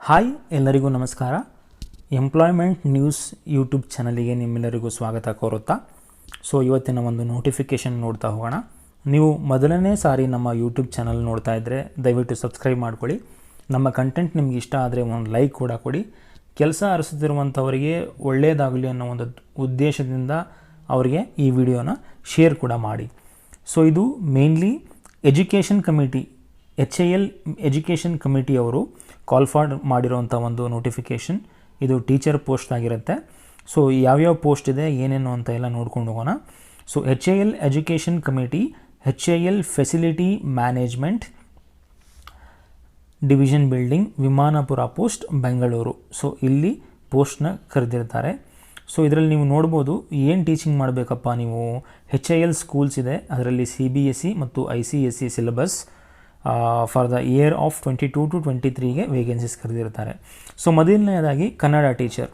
Hi ಎಲ್ಲರಿಗೂ ನಮಸ್ಕಾರ. Employment news YouTube ಚಾನಲಿಗೆ ನಿಮ್ಮೆಲ್ಲರಿಗೂ ಸ್ವಾಗತ ಕೋರುತ್ತಾ. ಇವತ್ತಿನ ಒಂದು ನೋಟಿಫಿಕೇಷನ್ ನೋಡ್ತಾ ಹೋಗೋಣ. ನೀವು ಮೊದಲನೇ ಸಾರಿ ನಮ್ಮ ಯೂಟ್ಯೂಬ್ ಚಾನಲ್ ನೋಡ್ತಾ ಇದ್ದರೆ ದಯವಿಟ್ಟು ಸಬ್ಸ್ಕ್ರೈಬ್ ಮಾಡ್ಕೊಳ್ಳಿ. ನಮ್ಮ ಕಂಟೆಂಟ್ ನಿಮ್ಗೆ ಇಷ್ಟ ಆದರೆ ಒಂದು ಲೈಕ್ ಕೂಡ ಕೊಡಿ. ಕೆಲಸ ಅರಸುತ್ತಿರುವಂಥವರಿಗೆ ಒಳ್ಳೆಯದಾಗಲಿ ಅನ್ನೋ ಒಂದು ಉದ್ದೇಶದಿಂದ ಅವರಿಗೆ ಈ ವಿಡಿಯೋನ ಶೇರ್ ಕೂಡ ಮಾಡಿ. ಇದು mainly education committee HAL education committee ಅವರು ಕಾಲ್ ಫಾರ್ ಮಾಡಿರೋವಂಥ ಒಂದು ನೋಟಿಫಿಕೇಷನ್. ಇದು ಟೀಚರ್ ಪೋಸ್ಟ್ ಆಗಿರುತ್ತೆ. ಯಾವ್ಯಾವ ಪೋಸ್ಟ್ ಇದೆ ಏನೇನು ಅಂತ ಎಲ್ಲ ನೋಡ್ಕೊಂಡು ಹೋಗೋಣ. HAL education committee HAL facility management division building Vimanapura post Bengaluru. ಇಲ್ಲಿ ಪೋಸ್ಟ್ನ ಕರೆದಿರ್ತಾರೆ. ಇದರಲ್ಲಿ ನೀವು ನೋಡ್ಬೋದು ಏನು ಟೀಚಿಂಗ್ ಮಾಡಬೇಕಪ್ಪ ನೀವು. HAL ಸ್ಕೂಲ್ಸ್ ಇದೆ, ಅದರಲ್ಲಿ CBSE ಮತ್ತು ICSE syllabus for the year of 22 to 23ಗೆ ವೇಕೆನ್ಸೀಸ್ ಕರೆದಿರ್ತಾರೆ. ಮೊದಲನೇದಾಗಿ ಕನ್ನಡ ಟೀಚರ್.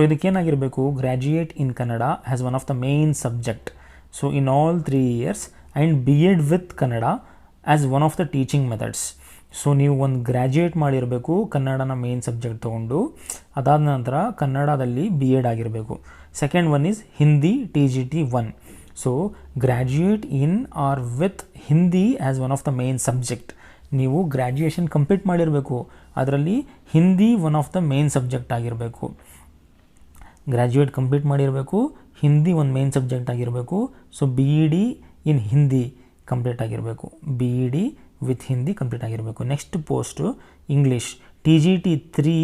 ಇದಕ್ಕೇನಾಗಿರಬೇಕು, graduate in Kannada has one of the main subject in all 3 years and B.Ed with Kannada as one of the teaching methods. ನೀವು ಒಂದು graduate ಮಾಡಿರಬೇಕು ಕನ್ನಡನ main subject ತೊಗೊಂಡು. ಅದಾದ ನಂತರ ಕನ್ನಡದಲ್ಲಿ B.Ed ಆಗಿರಬೇಕು. Second one is Hindi TGT 1. Graduate in or with Hindi as one of the main subject. ನೀವು ಗ್ರ್ಯಾಜುಯೇಷನ್ ಕಂಪ್ಲೀಟ್ ಮಾಡಿರಬೇಕು, ಅದರಲ್ಲಿ Hindi one of the main subject ಆಗಿರಬೇಕು. ಗ್ರ್ಯಾಜುಯೇಟ್ ಕಂಪ್ಲೀಟ್ ಮಾಡಿರಬೇಕು, ಹಿಂದಿ ಒಂದು ಮೇನ್ ಸಬ್ಜೆಕ್ಟ್ ಆಗಿರಬೇಕು. B.Ed ಇನ್ ಹಿಂದಿ ಕಂಪ್ಲೀಟ್ ಆಗಿರಬೇಕು. B.Ed ವಿತ್ ಹಿಂದಿ ಕಂಪ್ಲೀಟ್ ಆಗಿರಬೇಕು. Next post English TGT 3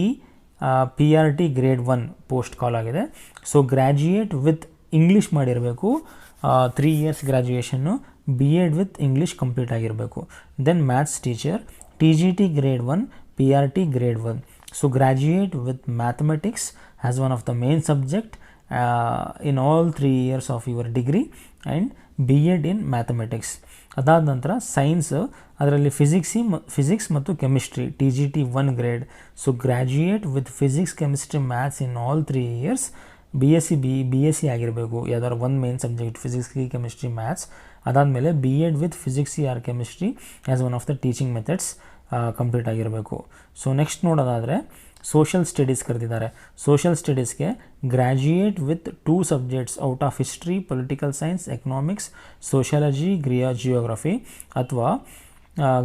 PRT grade 1 post call ಆಗಿದೆ. ಗ್ರ್ಯಾಜುಯೇಟ್ ವಿತ್ ಇಂಗ್ಲೀಷ್ ಮಾಡಿರಬೇಕು, 3 years ಗ್ರ್ಯಾಜುಯೇಷನ್ನು, B.Ed ವಿತ್ ಇಂಗ್ಲೀಷ್ ಕಂಪ್ಲೀಟ್ ಆಗಿರಬೇಕು. Then maths teacher TGT grade 1 PRT grade 1. Graduate with mathematics as one of the main subject in all 3 years of your degree and B.Ed in mathematics. ಅದಾದ ನಂತರ science, ಅದರಲ್ಲಿ physics ಮತ್ತು chemistry TGT 1 grade. Graduate with physics chemistry maths in all 3 years. BSc ಆಗಿರಬೇಕು, ಯಾವ್ದಾದ್ರು ಒಂದು main subject physics chemistry maths. ಅದಾದಮೇಲೆ B.Ed with physics or chemistry as one of the teaching methods complete ಆಗಿರಬೇಕು. Next ನೋಡೋದಾದರೆ social studies ಕರೆದಿದ್ದಾರೆ. Social ಸ್ಟಡೀಸ್ಗೆ graduate with 2 subjects out of history, political science, economics, sociology, geography, ಅಥವಾ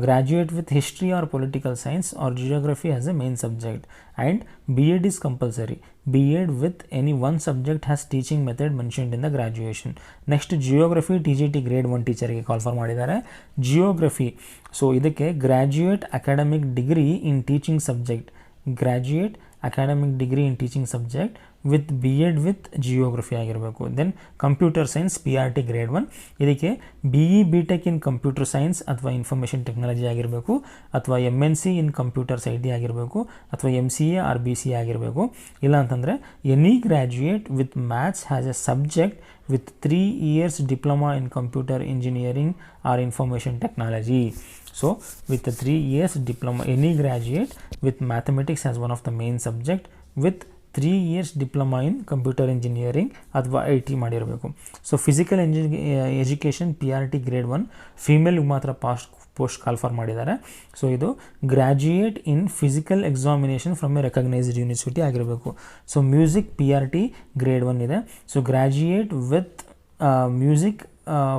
graduate with history or political science or geography as a main subject and B.Ed is compulsory. B.Ed with any one subject has teaching method mentioned in the graduation. Next geography TGT grade 1 ಟೀಚರ್ಗೆ call for ಮಾಡಿದ್ದಾರೆ. Geography, ಇದಕ್ಕೆ graduate academic degree in teaching subject, graduate academic degree in teaching subject with B.Ed with geography ಆಗಿರಬೇಕು. Then computer science PRT grade 1, ಇದಕ್ಕೆ BE B.Tech in computer science ಅಥವಾ information technology ಆಗಿರಬೇಕು, ಅಥವಾ MNC in computers IT ಆಗಿರಬೇಕು, ಅಥವಾ MCA R BCA ಆಗಿರಬೇಕು. ಇಲ್ಲ ಅಂತಂದರೆ any graduate with maths has A subject with 3 years diploma in computer engineering or information technology. with 3 years diploma, any graduate with mathematics as one of the main subject with 3 years diploma in computer engineering ಅಥವಾ IT ಮಾಡಿರಬೇಕು. Physical education PRT grade 1 ಫೀಮೇಲ್ಗೆ ಮಾತ್ರ post call for ಮಾಡಿದ್ದಾರೆ. ಇದು graduate in physical examination from A recognised university ಆಗಿರಬೇಕು. Music PRT grade 1 ಇದೆ. Graduate with music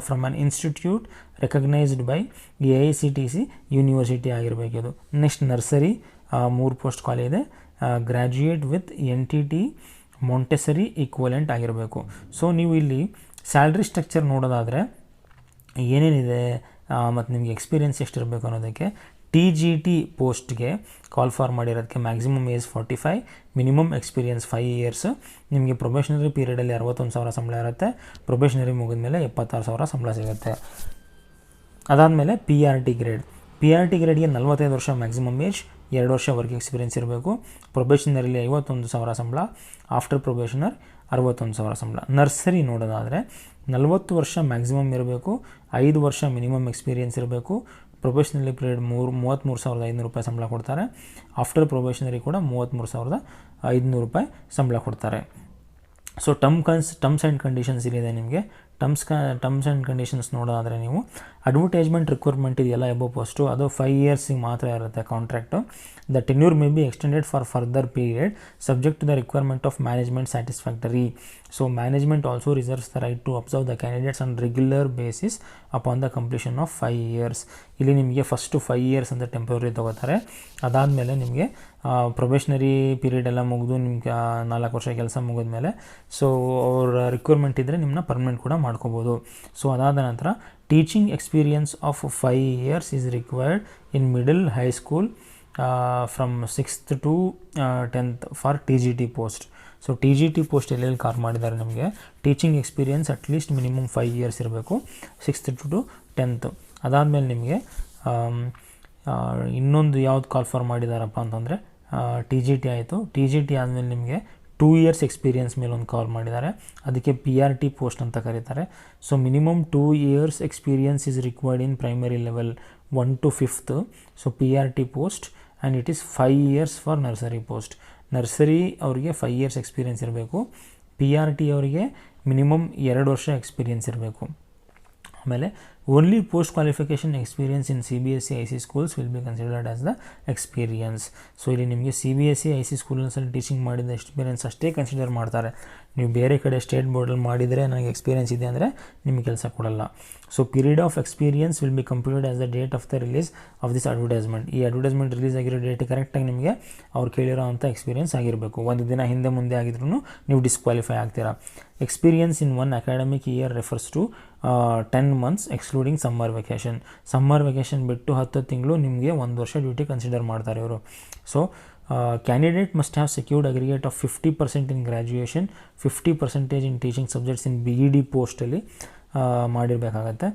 from an institute recognised by AICTC university ಆಗಿರಬೇಕು. ಇದು next nursery 3 post ಖಾಲಿ ಇದೆ. Graduate with NTT ಮೊಂಟೆಸರಿ equivalent ಆಗಿರಬೇಕು. ನೀವು ಇಲ್ಲಿ ಸ್ಯಾಲ್ರಿ ಸ್ಟ್ರಕ್ಚರ್ ನೋಡೋದಾದರೆ ಏನೇನಿದೆ ಮತ್ತು ನಿಮಗೆ ಎಕ್ಸ್ಪೀರಿಯೆನ್ಸ್ ಎಷ್ಟಿರಬೇಕು ಅನ್ನೋದಕ್ಕೆ, TGT ಪೋಸ್ಟ್ಗೆ ಕಾಲ್ ಫಾರ್ ಮಾಡಿರೋದಕ್ಕೆ maximum age 45, minimum experience 5 years. ನಿಮಗೆ ಪ್ರೊಬೇಷನರಿ ಪೀರಿಯಡಲ್ಲಿ 61,000 ಸಂಬಳ ಇರುತ್ತೆ. ಪ್ರೊಬೇಷನರಿ ಮುಗಿದ ಮೇಲೆ 76,000 ಸಂಬಳ ಸಿಗುತ್ತೆ. ಅದಾದಮೇಲೆ PRT ಗ್ರೇಡ್ಗೆ 45 ವರ್ಷ ಮ್ಯಾಕ್ಸಿಮಮ್ ಏಜ್, 2 ವರ್ಷ ವರ್ಕ್ ಎಕ್ಸ್ಪೀರಿಯೆನ್ಸ್ ಇರಬೇಕು. ಪ್ರೊಬೇಷನರಲ್ಲಿ 51,000 ಸಂಬಳ, ಆಫ್ಟರ್ ಪ್ರೊಬೇಷನರ್ 61,000 ಸಂಬಳ. ನರ್ಸರಿ ನೋಡೋದಾದರೆ 40 ವರ್ಷ ಮ್ಯಾಕ್ಸಿಮಮ್ ಇರಬೇಕು, 5 ವರ್ಷ ಮಿನಿಮಮ್ ಎಕ್ಸ್ಪೀರಿಯೆನ್ಸ್ ಇರಬೇಕು. ಪ್ರೊಬೇಷನರಿ ಪೀರಿಯಡ್ 33,500 ರೂಪಾಯಿ ಸಂಬಳ ಕೊಡ್ತಾರೆ. ಆಫ್ಟರ್ ಪ್ರೊಬೇಷನರಿ ಕೂಡ 33,500 ರೂಪಾಯಿ ಸಂಬಳ ಕೊಡ್ತಾರೆ. ಟರ್ಮ್ಸ್ ಆ್ಯಂಡ್ ಕಂಡೀಷನ್ಸ್ ಇಲ್ಲಿದೆ ನಿಮಗೆ. ಟರ್ಮ್ಸ್ ಆ್ಯಂಡ್ ಕಂಡೀಷನ್ಸ್ ನೋಡೋದಾದರೆ ನೀವು ಅಡ್ವರ್ಟೈಸ್ಮೆಂಟ್ ರಿಕ್ವೈರ್ಮೆಂಟ್ ಇದೆಯಲ್ಲ ಎಬೋ ಪೋಸ್ಟು ಅದು 5 ಇಯರ್ಸಿಗೆ ಮಾತ್ರ ಇರುತ್ತೆ contract. The tenure may be extended for further period subject to the requirement of management satisfactory. So management also reserves the right to observe the candidates on regular basis upon the completion of 5 years. ಇಲ್ಲಿ ನಿಮಗೆ first 5 years ಅಂತ temporary ತೊಗೋತಾರೆ. ಅದಾದಮೇಲೆ ನಿಮಗೆ probationary period ಎಲ್ಲ ಮುಗಿದು ನಿಮ್ಗೆ 4 ವರ್ಷ ಕೆಲಸ ಮುಗಿದ್ಮೇಲೆ ಸೊ ಅವ್ರ ರಿಕ್ವೈರ್ಮೆಂಟ್ ಇದ್ದರೆ ನಿಮ್ಮನ್ನ ಪರ್ಮನೆಂಟ್ ಕೂಡ ಮಾಡ್ಕೋಬೋದು. ಸೊ ಅದಾದ ನಂತರ teaching experience of 5 years is required in middle high school from 6th to 10th for TGT post. So TGT post ಎಲ್ಲೆಲ್ಲಿ ಕಾಲ್ ಮಾಡಿದ್ದಾರೆ ನಿಮಗೆ teaching experience at least minimum 5 years ಇರಬೇಕು 6th to 10th. ಅದಾದಮೇಲೆ ನಿಮಗೆ ಇನ್ನೊಂದು ಯಾವ್ದು ಕಾಲ್ ಫಾರ್ ಮಾಡಿದಾರಪ್ಪ ಅಂತಂದರೆ TGT ಆಯಿತು. TGT ಆದಮೇಲೆ ನಿಮಗೆ 2 ಇಯರ್ಸ್ ಎಕ್ಸ್ಪೀರಿಯನ್ಸ್ ಮೇಲೆ ಒಂದು ಕಾಲ್ ಮಾಡಿದ್ದಾರೆ, ಅದಕ್ಕೆ PRT ಪೋಸ್ಟ್ ಅಂತ ಕರೀತಾರೆ. So minimum 2 years experience is required in primary level 1 to 5th. So PRT post and it is 5 years for nursery post. Nursery ಅವರಿಗೆ 5 ಇಯರ್ಸ್ ಎಕ್ಸ್ಪೀರಿಯನ್ಸ್ ಇರಬೇಕು, PRT ಅವರಿಗೆ ಮಿನಿಮಮ್ 2 ವರ್ಷ ಎಕ್ಸ್ಪೀರಿಯನ್ಸ್ ಇರಬೇಕು. ಆಮೇಲೆ only post qualification experience in CBSE IC schools will be considered as the experience. So ಇಲ್ಲಿ ನಿಮಗೆ CBSE IC ಸ್ಕೂಲ್ಸಲ್ಲಿ teaching ಮಾಡಿದ experience ಅಷ್ಟೇ ಕನ್ಸಿಡರ್ ಮಾಡ್ತಾರೆ. ನೀವು ಬೇರೆ ಕಡೆ ಸ್ಟೇಟ್ ಬೋರ್ಡಲ್ಲಿ ಮಾಡಿದರೆ ನನಗೆ ಎಕ್ಸ್ಪೀರಿಯನ್ಸ್ ಇದೆ ಅಂದರೆ ನಿಮಗೆ ಕೆಲಸ ಕೊಡಲ್ಲ. So period of experience will be computed as the date of the release of this advertisement. ಈ ಅಡ್ವರ್ಟೈಸ್ಮೆಂಟ್ ರಿಲೀಸ್ ಆಗಿರೋ ಡೇಟ್ ಕರೆಕ್ಟಾಗಿ ನಿಮಗೆ ಅವ್ರು ಕೇಳಿರೋ ಅಂಥ ಎಕ್ಸ್ಪೀರಿಯನ್ಸ್ ಆಗಿರಬೇಕು. ಒಂದು ದಿನ ಹಿಂದೆ ಮುಂದೆ ಆಗಿದ್ರೂ ನೀವು ಡಿಸ್ಕ್ವಾಲಿಫೈ ಆಗ್ತೀರಾ. Experience in 1 academic year refers to 10 months excluding summer vacation. Summer vacation ಬಿಟ್ಟು 10 ತಿಂಗಳು ನಿಮಗೆ 1 ವರ್ಷ ಡ್ಯೂಟಿ ಕನ್ಸಿಡರ್ ಮಾಡ್ತಾರೆ ಇವರು. So candidate must have secured aggregate of 50% in graduation, 50% in teaching subjects in BEd ಪೋಸ್ಟಲ್ಲಿ ಮಾಡಿರಬೇಕಾಗತ್ತೆ.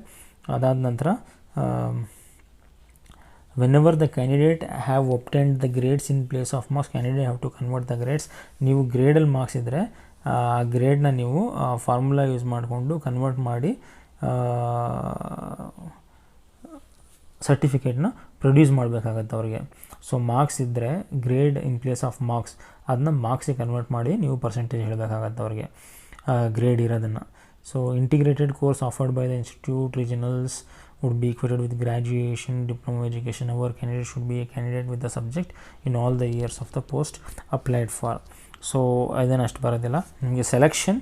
ಅದಾದ ನಂತರ whenever the candidate have obtained the grades in place of marks, candidate have to convert the grades. ನೀವು ಗ್ರೇಡಲ್ಲಿ marks ಇದ್ದರೆ ಆ ಗ್ರೇಡ್ನ ನೀವು formula use ಮಾಡಿಕೊಂಡು convert ಮಾಡಿ ಸರ್ಟಿಫಿಕೇಟ್ನ produce ಮಾಡಬೇಕಾಗತ್ತೆ ಅವ್ರಿಗೆ. ಸೊ ಮಾರ್ಕ್ಸ್ ಇದ್ದರೆ grade in place of marks ಅದನ್ನ ಮಾರ್ಕ್ಸಿಗೆ ಕನ್ವರ್ಟ್ ಮಾಡಿ ನೀವು ಪರ್ಸೆಂಟೇಜ್ ಹೇಳಬೇಕಾಗತ್ತೆ ಅವ್ರಿಗೆ ಗ್ರೇಡ್ ಇರೋದನ್ನು. So integrated course offered by the institute regionals would be equated with graduation, diploma education. Our candidate should be a candidate with the subject in all the years of the post applied for. So ಇದನ್ನು ಅಷ್ಟು ಬರೋದಿಲ್ಲ ನಿಮಗೆ. Selection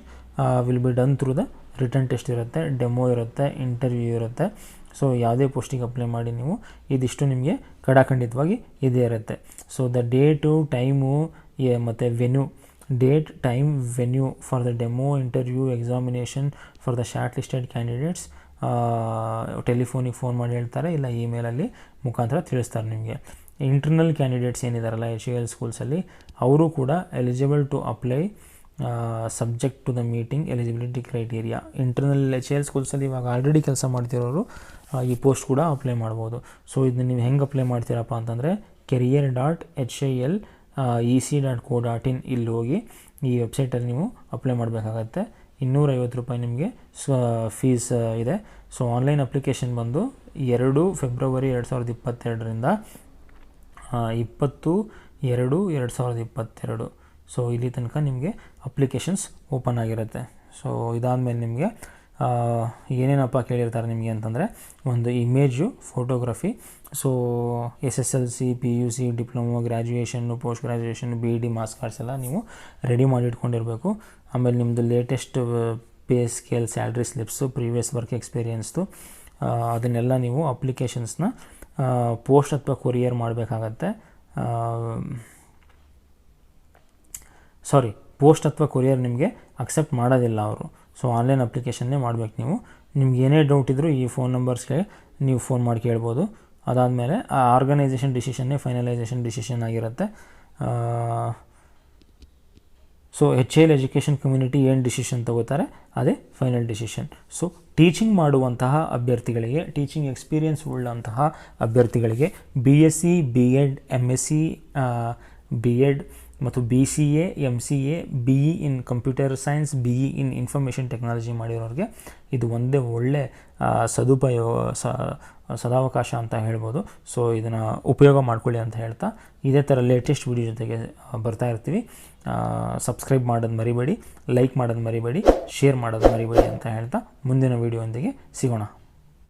will be done through the return test ಇರುತ್ತೆ, demo ಇರುತ್ತೆ, interview ಇರುತ್ತೆ. So ಯಾವುದೇ ಪೋಸ್ಟಿಗೆ apply ಮಾಡಿ ನೀವು ಇದಿಷ್ಟು ನಿಮಗೆ ಖಡಾಖಂಡಿತವಾಗಿ ಇದೇ ಇರುತ್ತೆ. ಸೊ ದ ಡೇಟು ಟೈಮು ಮತ್ತು venue, date time venue for the demo interview examination for the short listed candidates ಟೆಲಿಫೋನಿಗೆ ಫೋನ್ ಮಾಡಿ ಹೇಳ್ತಾರೆ, ಇಲ್ಲ ಇಮೇಲಲ್ಲಿ ಮುಖಾಂತರ ತಿಳಿಸ್ತಾರೆ ನಿಮಗೆ. ಇಂಟರ್ನಲ್ ಕ್ಯಾಂಡಿಡೇಟ್ಸ್ ಏನಿದಾರಲ್ಲ HAL ಸ್ಕೂಲ್ಸಲ್ಲಿ ಅವರು ಕೂಡ eligible to apply subject to the meeting eligibility criteria. Internal HAL ಸ್ಕೂಲ್ಸಲ್ಲಿ ಇವಾಗ ಆಲ್ರೆಡಿ ಕೆಲಸ ಮಾಡ್ತಿರೋರು ಈ ಪೋಸ್ಟ್ ಕೂಡ ಅಪ್ಲೈ ಮಾಡ್ಬೋದು. ಸೊ ಇದನ್ನ ನೀವು ಹೆಂಗೆ ಅಪ್ಲೈ ಮಾಡ್ತೀರಪ್ಪ ಅಂತಂದರೆ career.hal.ec.co.in ಇಲ್ಲಿ ಹೋಗಿ ಈ ವೆಬ್ಸೈಟಲ್ಲಿ ನೀವು ಅಪ್ಲೈ ಮಾಡಬೇಕಾಗತ್ತೆ. 250 ರೂಪಾಯಿ ನಿಮಗೆ ಫೀಸ್ ಇದೆ. ಸೊ ಆನ್ಲೈನ್ ಅಪ್ಲಿಕೇಶನ್ ಬಂದು 2 ಫೆಬ್ರವರಿ 2022ರಿಂದ 20/2/2022. ಸೊ ಇಲ್ಲಿ ತನಕ ನಿಮಗೆ ಅಪ್ಲಿಕೇಶನ್ಸ್ ಓಪನ್ ಆಗಿರುತ್ತೆ. ಸೊ ಇದಾದಮೇಲೆ ನಿಮಗೆ ಏನೇನಪ್ಪ ಕೇಳಿರ್ತಾರೆ ನಿಮಗೆ ಅಂತಂದರೆ ಒಂದು image, photography. So SSLC, PUC, diploma, ಗ್ರ್ಯಾಜುಯೇಷನ್ನು, post graduation, BEd marks cards ಎಲ್ಲ ನೀವು ರೆಡಿ ಮಾಡಿ ಇಟ್ಕೊಂಡಿರಬೇಕು. ಆಮೇಲೆ ನಿಮ್ಮದು latest pay scale, salary slips, previous work ಎಕ್ಸ್ಪೀರಿಯನ್ಸ್ದು ಅದನ್ನೆಲ್ಲ ನೀವು ಅಪ್ಲಿಕೇಶನ್ಸ್ನ ಪೋಸ್ಟ್ ಅಥವಾ ಕೊರಿಯರ್ ಮಾಡಬೇಕಾಗತ್ತೆ. ಪೋಸ್ಟ್ ಅಥವಾ ಕೊರಿಯರ್ ನಿಮಗೆ ಅಕ್ಸೆಪ್ಟ್ ಮಾಡೋದಿಲ್ಲ ಅವರು. ಸೊ ಆನ್ಲೈನ್ ಅಪ್ಲಿಕೇಶನ್ನೇ ಮಾಡಬೇಕು ನೀವು. ನಿಮ್ಗೆ ಏನೇ ಡೌಟ್ ಇದ್ದರೂ ಈ ಫೋನ್ ನಂಬರ್ಸ್ಗೆ ನೀವು ಫೋನ್ ಮಾಡಿ ಕೇಳ್ಬೋದು. ಅದಾದಮೇಲೆ ಆ ಆರ್ಗನೈಸೇಷನ್ ಡಿಸಿಷನ್ನೇ ಫೈನಲೈಸೇಷನ್ ಡಿಸಿಷನ್ ಆಗಿರುತ್ತೆ. ಸೊ HAL ಎಜುಕೇಷನ್ ಕಮ್ಯುನಿಟಿ ಏನು ಡಿಸಿಷನ್ ತಗೋತಾರೆ ಅದೇ ಫೈನಲ್ ಡಿಸಿಷನ್. ಸೊ ಟೀಚಿಂಗ್ ಮಾಡುವಂತಹ ಅಭ್ಯರ್ಥಿಗಳಿಗೆ, ಟೀಚಿಂಗ್ ಎಕ್ಸ್ಪೀರಿಯನ್ಸ್ ಉಳ್ಳಂತಹ ಅಭ್ಯರ್ಥಿಗಳಿಗೆ BSc, B.Ed, MSc, B.Ed ಮತ್ತು BCA MCA BE in computer science BE in information technology ಮಾಡಿರೋರಿಗೆ ಇದು ಒಂದೇ ಒಳ್ಳೆ ಸದಾವಕಾಶ ಅಂತ ಹೇಳ್ಬೋದು. ಸೊ ಇದನ್ನು ಉಪಯೋಗ ಮಾಡ್ಕೊಳ್ಳಿ ಅಂತ ಹೇಳ್ತಾ ಇದೇ ಥರ ಲೇಟೆಸ್ಟ್ ವಿಡಿಯೋ ಜೊತೆಗೆ ಬರ್ತಾ ಇರ್ತೀವಿ. ಸಬ್ಸ್ಕ್ರೈಬ್ ಮಾಡೋದು ಮರಿಬೇಡಿ, ಲೈಕ್ ಮಾಡೋದು ಮರಿಬೇಡಿ, ಶೇರ್ ಮಾಡೋದು ಮರಿಬೇಡಿ ಅಂತ ಹೇಳ್ತಾ ಮುಂದಿನ ವಿಡಿಯೋದೊಂದಿಗೆ ಸಿಗೋಣ.